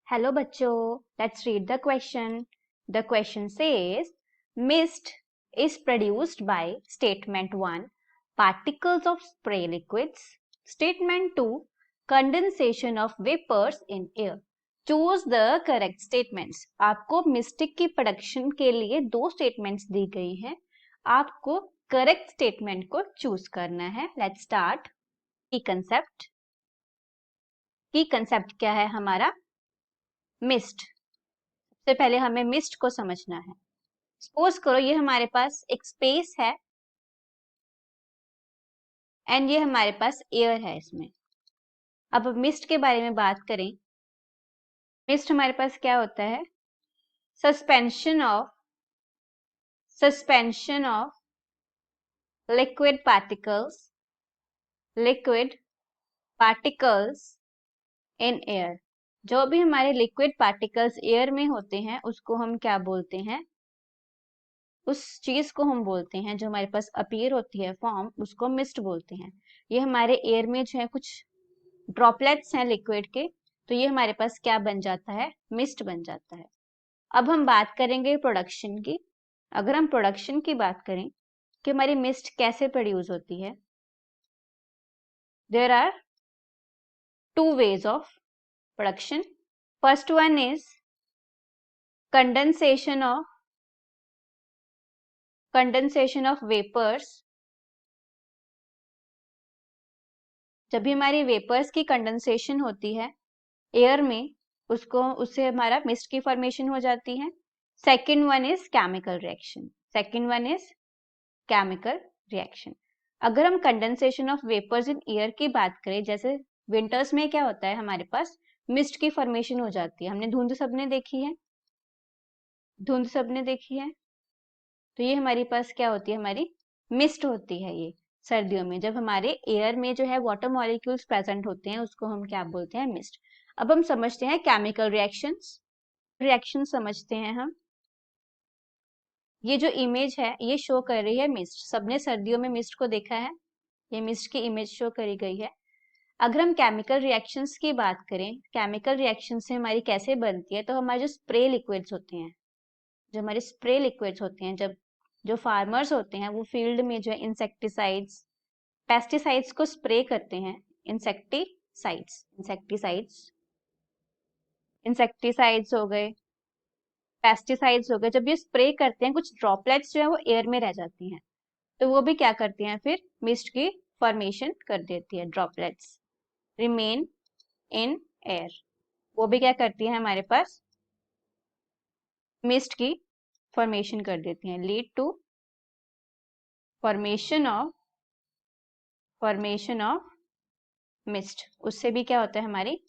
Hello बच्चों, let's read the question. The question says, mist is produced by statement 1, particles of spray liquids. Statement 2, condensation of vapors in air. Choose the correct statements. आपको mistake की production के लिए दो statements दी गई हैं. आपको correct statement को choose करना है. Let's start. की कंसेप्ट क्या है हमारा? मिस्ट. सबसे पहले हमें मिस्ट को समझना है. सपोज करो ये हमारे पास एक स्पेस है एंड ये हमारे पास एयर है इसमें. अब मिस्ट के बारे में बात करें. मिस्ट हमारे पास क्या होता है? Suspension of liquid particles in air. जो भी हमारे लिक्विड पार्टिकल्स एयर में होते हैं उसको हम क्या बोलते हैं? उस चीज को हम बोलते हैं जो हमारे पास अपीयर होती है फॉर्म, उसको मिस्ट बोलते हैं. ये हमारे एयर में जो है कुछ ड्रॉपलेट्स हैं लिक्विड के, तो ये हमारे पास क्या बन जाता है? मिस्ट बन जाता है. अब हम बात करेंगे प्रोडक्शन की. अगर हम प्रोडक्शन की बात करें कि हमारी मिस्ट कैसे प्रोड्यूस होती है, there are two ways of production. First one is condensation of vapours. जब भी हमारी वेपर्स की कंडेंसेशन होती है एयर में, उससे हमारा मिस्ट की फॉर्मेशन हो जाती है. Second one is chemical reaction. अगर हम condensation of vapours in air की बात करें, जैसे विंटर्स में क्या होता है हमारे पास? मिस्ट की फॉर्मेशन हो जाती है. हमने धुंध सबने देखी है. तो ये हमारे पास क्या होती है? हमारी मिस्ट होती है. ये सर्दियों में जब हमारे एयर में जो है वाटर मॉलिक्यूल्स प्रेजेंट होते हैं उसको हम क्या बोलते हैं? मिस्ट. अब हम समझते हैं केमिकल रिएक्शन समझते हैं हम. ये जो इमेज है ये शो कर रही है मिस्ट. सबने सर्दियों में मिस्ट को देखा है. ये मिस्ट की इमेज शो करी गई है. अगर हम केमिकल रिएक्शंस की बात करें, केमिकल रिएक्शन से हमारी कैसे बनती है, तो हमारे जो स्प्रे लिक्विड्स होते हैं, जब जो फार्मर्स होते हैं वो फील्ड में जो है इंसेक्टिसाइड्स, पेस्टिसाइड्स को स्प्रे करते हैं. इंसेक्टिसाइड्स हो गए, पेस्टिसाइड्स हो गए. जब ये स्प्रे करते हैं कुछ ड्रॉपलेट्स जो है वो एयर में रह जाती हैं, तो वो भी क्या करती हैं? फिर मिस्ट की फॉर्मेशन कर देती है. Droplets remain in air. वो भी क्या करती है? हमारे पास मिस्ट की फॉर्मेशन कर देती हैं. Lead to formation of mist. उससे भी क्या होता है? हमारी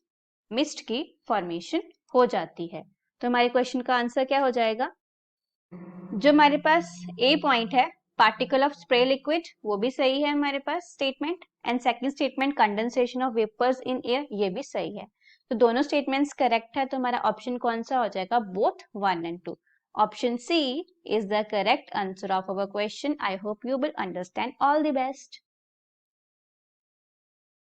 मिस्ट की फॉर्मेशन हो जाती है. तो हमारे क्वेश्चन का आंसर क्या हो जाएगा? जो हमारे पास ए पॉइंट है, पार्टिकल ऑफ स्प्रे लिक्विड, वो भी सही है हमारे पास statement. And second statement condensation of vapours in air, ये भी सही है. तो दोनों स्टेटमेंट्स करेक्ट है. तो हमारा ऑप्शन कौन सा हो जाएगा? Both 1 and 2. Option C is the correct answer of our question. I hope you will understand. All the best.